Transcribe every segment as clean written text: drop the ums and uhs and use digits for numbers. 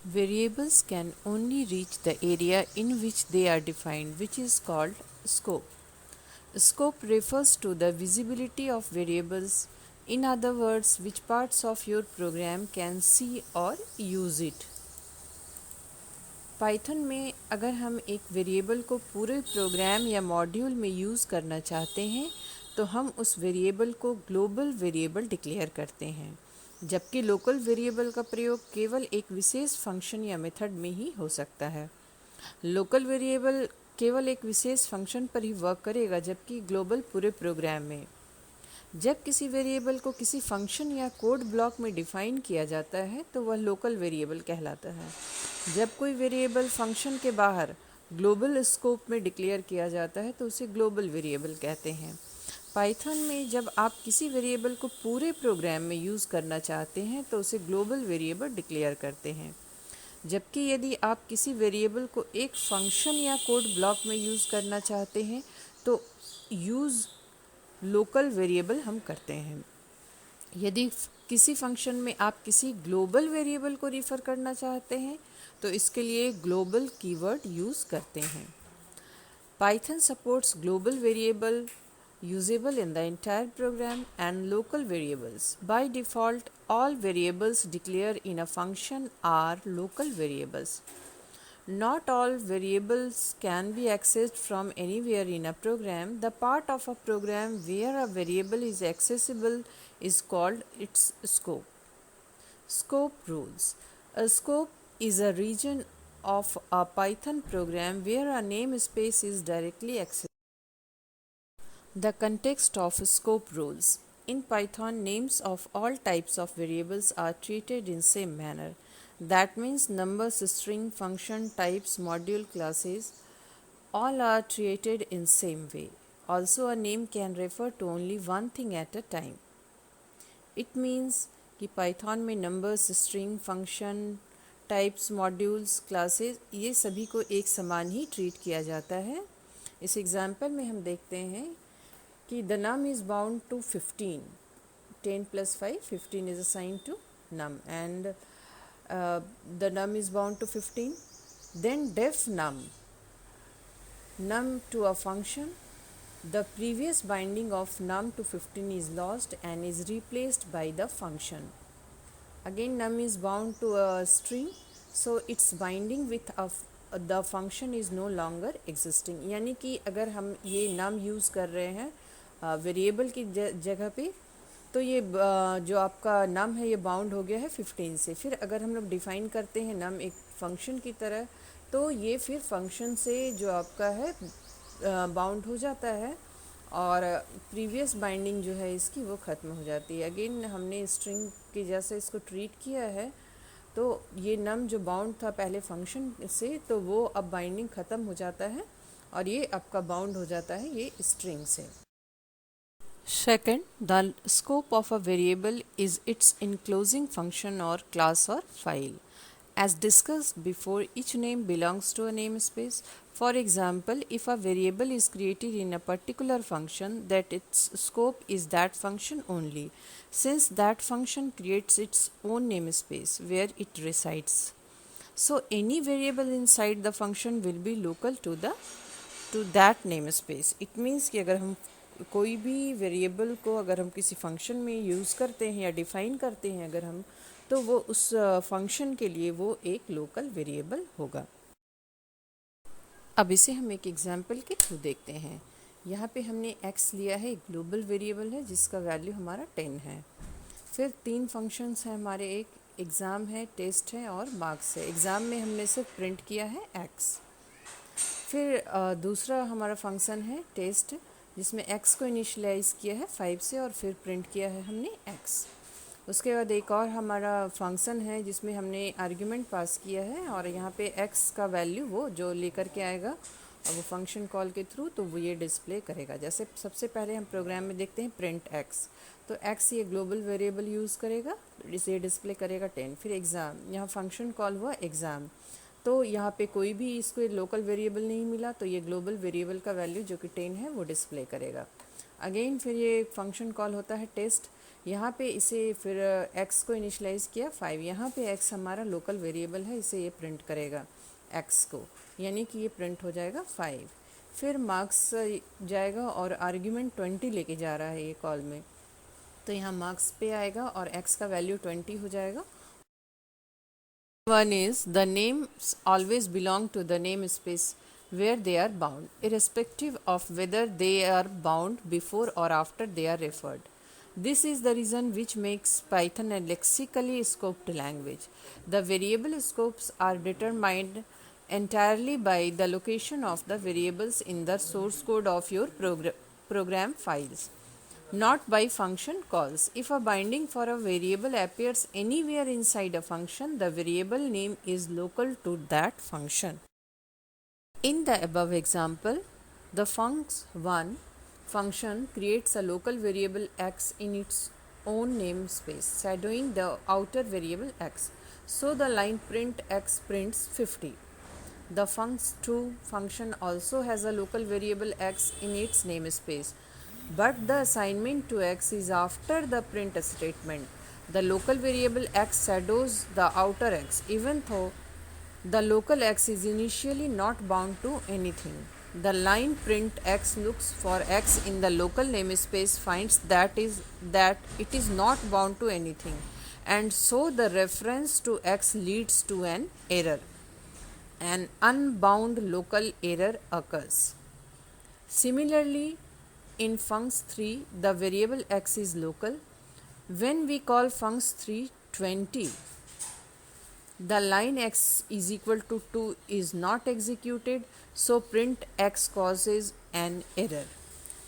Variables can only reach the area in which they are defined, which is called scope. Scope refers to the visibility of variables, in other words, which parts of your program can see or use it. Python में अगर हम एक variable को पूरे programme या module में use करना चाहते हैं तो हम उस वेरिएबल को ग्लोबल वेरिएबल डिक्लेयर करते हैं, जबकि लोकल वेरिएबल का प्रयोग केवल एक विशेष फंक्शन या मेथड में ही हो सकता है। लोकल वेरिएबल केवल एक विशेष फंक्शन पर ही वर्क करेगा, जबकि ग्लोबल पूरे प्रोग्राम में। जब किसी वेरिएबल को किसी फंक्शन या कोड ब्लॉक में डिफ़ाइन किया जाता है तो वह लोकल वेरिएबल कहलाता है। जब कोई वेरिएबल फंक्शन के बाहर ग्लोबल स्कोप में डिक्लेयर किया जाता है तो उसे ग्लोबल वेरिएबल कहते हैं। पाइथन में जब आप किसी वेरिएबल को पूरे प्रोग्राम में यूज़ करना चाहते हैं तो उसे ग्लोबल वेरिएबल डिक्लेयर करते हैं, जबकि यदि आप किसी वेरिएबल को एक फंक्शन या कोड ब्लॉक में यूज़ करना चाहते हैं तो यूज़ लोकल वेरिएबल हम करते हैं। यदि किसी फंक्शन में आप किसी ग्लोबल वेरिएबल को रिफ़र करना चाहते हैं तो इसके लिए ग्लोबल कीवर्ड यूज़ करते हैं। Python supports global variable usable in the entire program and local variables. By default, all variables declared in a function are local variables. Not all variables can be accessed from anywhere in a program. The part of a program where a variable is accessible is called its scope. Scope rules. A scope is a region of a Python program where a namespace is directly accessible. The context of scope rules. In Python, names of all types of variables are treated in same manner. That means numbers, string, function, types, module, classes, all are treated in same way. Also, a name can refer to only one thing at a time. It means कि Python में numbers, string, function, types, modules, classes ये सभी को एक समान ही treat किया जाता है। इस एग्जाम्पल में हम देखते हैं कि the num is bound to 15, 10 plus 5, 15 is assigned to num, and the num is bound to 15. Then def num to a function, the previous binding of num to 15 is lost and is replaced by the function. Again num is bound to a string, so its binding with the function is no longer existing. यानी कि अगर हम ये num use कर रहे हैं variable की जगह पे तो ये जो आपका नम है ये बाउंड हो गया है 15 से। फिर अगर हम लोग डिफ़ाइन करते हैं नम एक फंक्शन की तरह तो ये फिर फंक्शन से जो आपका है बाउंड हो जाता है और प्रीवियस बाइंडिंग जो है इसकी वो ख़त्म हो जाती है। अगेन हमने स्ट्रिंग की जैसे इसको ट्रीट किया है तो ये नम जो बाउंड था पहले फंक्शन से तो वो अब बाइंडिंग ख़त्म हो जाता है और ये आपका बाउंड हो जाता है ये स्ट्रिंग से। Second, the scope of a variable is its enclosing function or class or file. As discussed before, each name belongs to a namespace. For example, if a variable is created in a particular function, that its scope is that function only, since that function creates its own namespace where it resides. So any variable inside the function will be local to that namespace. It means कि अगर हम कोई भी variable को अगर हम किसी function में यूज़ करते हैं या डिफ़ाइन करते हैं अगर हम तो वो उस फंक्शन के लिए वो एक लोकल वेरिएबल होगा। अब इसे हम एक एग्जांपल के थ्रू देखते हैं। यहाँ पे हमने x लिया है, एक ग्लोबल वेरिएबल है जिसका वैल्यू हमारा 10 है। फिर 3 फंक्शंस हैं हमारे, एक एग्ज़ाम है, टेस्ट है और मार्क्स है। एग्ज़ाम में हमने सिर्फ प्रिंट किया है x। फिर दूसरा हमारा फंक्शन है टेस्ट जिसमें x को इनिशियलाइज़ किया है 5 से और फिर प्रिंट किया है हमने x। उसके बाद एक और हमारा फंक्शन है जिसमें हमने आर्ग्यूमेंट पास किया है और यहाँ पे x का वैल्यू वो जो लेकर के आएगा और वो फंक्शन कॉल के थ्रू तो वो ये डिस्प्ले करेगा। जैसे सबसे पहले हम प्रोग्राम में देखते हैं प्रिंट x, तो x ये ग्लोबल वेरिएबल यूज़ करेगा, इसे डिस्प्ले करेगा 10। फिर एग्ज़ाम, यहाँ फंक्शन कॉल हुआ एग्ज़ाम, तो यहाँ पे कोई भी इसको लोकल वेरिएबल नहीं मिला तो ये ग्लोबल वेरिएबल का वैल्यू जो कि 10 है वो डिस्प्ले करेगा। अगेन फिर ये फंक्शन कॉल होता है टेस्ट, यहाँ पे इसे फिर x को इनिशलाइज़ किया 5, यहाँ पे x हमारा लोकल वेरिएबल है, इसे ये प्रिंट करेगा x को, यानी कि ये प्रिंट हो जाएगा 5। फिर मार्क्स जाएगा और आर्ग्यूमेंट 20 लेके जा रहा है ये कॉल में, तो यहाँ मार्क्स पे आएगा और x का वैल्यू 20 हो जाएगा। One is the names always belong to the namespace where they are bound, irrespective of whether they are bound before or after they are referred. This is the reason which makes Python a lexically scoped language. The variable scopes are determined entirely by the location of the variables in the source code of your program files, not by function calls. If a binding for a variable appears anywhere inside a function, the variable name is local to that function. In the above example, the func1 function creates a local variable x in its own namespace, shadowing the outer variable x. So the line print x prints 50. The func2 function also has a local variable x in its namespace, but the assignment to x is after the print statement. The local variable x shadows the outer x, even though the local x is initially not bound to anything. The line print x looks for x in the local namespace, finds that it is not bound to anything, and so the reference to x leads to an error. An unbound local error occurs. Similarly, in func3, the variable x is local. When we call func3 20, the line x is equal to 2 is not executed, so print x causes an error.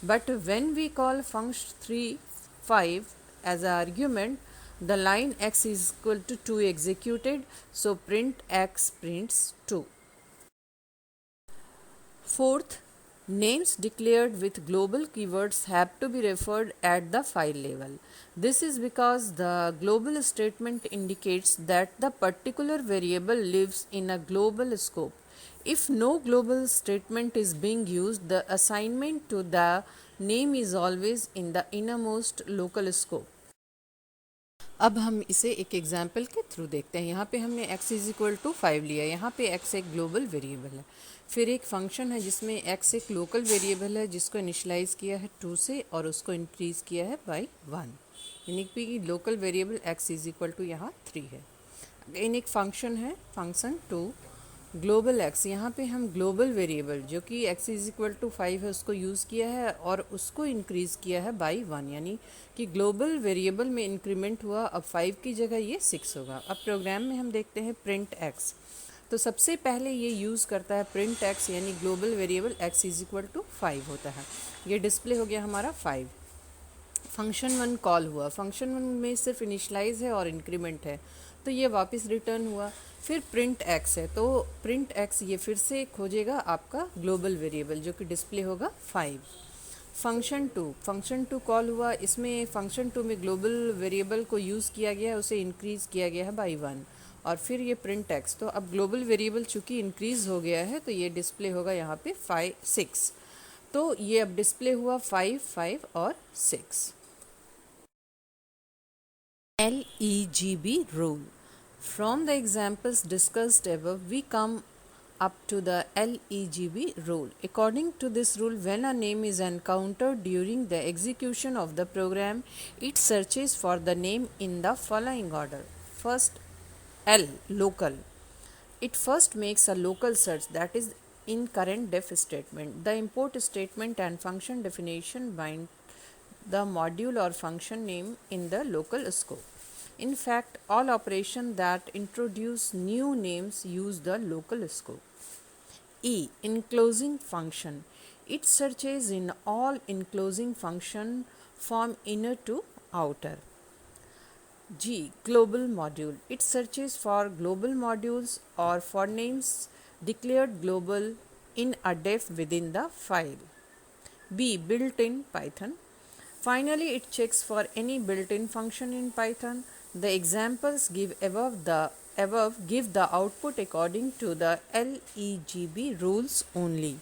But when we call func3 5 as an argument, the line x is equal to 2 executed, so print x prints 2. Fourth, names declared with global keywords have to be referred at the file level. This is because the global statement indicates that the particular variable lives in a global scope. If no global statement is being used, the assignment to the name is always in the innermost local scope. अब हम इसे एक example के through देखते हैं। यहाँ पे हमने x इज इक्वल टू 5 लिया, यहाँ पे x एक ग्लोबल वेरिएबल है। फिर एक फंक्शन है जिसमें x एक लोकल वेरिएबल है जिसको इनिशलाइज किया है 2 से और उसको इंक्रीज किया है बाई 1, यानी कि local variable x is equal to यहाँ 3 है। अगेन एक फंक्शन है फंक्शन 2 ग्लोबल x, यहाँ पे हम ग्लोबल वेरिएबल जो कि x इज इक्वल टू 5 है उसको यूज़ किया है और उसको इंक्रीज़ किया है बाई 1, यानी कि ग्लोबल वेरिएबल में इंक्रीमेंट हुआ, अब 5 की जगह ये 6 होगा। अब प्रोग्राम में हम देखते हैं प्रिंट x, तो सबसे पहले ये यूज़ करता है प्रिंट x, यानी global variable x is equal to 5 होता है। ये डिस्प्ले हो गया हमारा 5। फंक्शन 1 कॉल हुआ, फंक्शन 1 में सिर्फ इनिशलाइज है और इंक्रीमेंट है, तो ये वापस रिटर्न हुआ। फिर प्रिंट x है, तो प्रिंट x ये फिर से खोजेगा आपका ग्लोबल वेरिएबल जो कि डिस्प्ले होगा 5। फंक्शन 2 कॉल हुआ, इसमें फंक्शन 2 में ग्लोबल वेरिएबल को यूज़ किया गया है, उसे इंक्रीज़ किया गया है बाई 1, और फिर ये प्रिंट x, तो अब ग्लोबल वेरिएबल चूँकि इंक्रीज़ हो गया है तो ये डिस्प्ले होगा यहाँ पे 6, तो ये अब डिस्प्ले हुआ 5, 5 और 6। LEGB rule. From the examples discussed above, we come up to the LEGB rule. According to this rule, when a name is encountered during the execution of the program, it searches for the name in the following order. First, L, local. It first makes a local search, that is in current def statement. The import statement and function definition bind the module or function name in the local scope. In fact, all operations that introduce new names use the local scope. E, enclosing function. It searches in all enclosing function from inner to outer. G, global module. It searches for global modules or for names declared global in a def within the file. B, built-in Python. Finally, it checks for any built-in function in Python. The examples above give the output according to the LEGB rules only.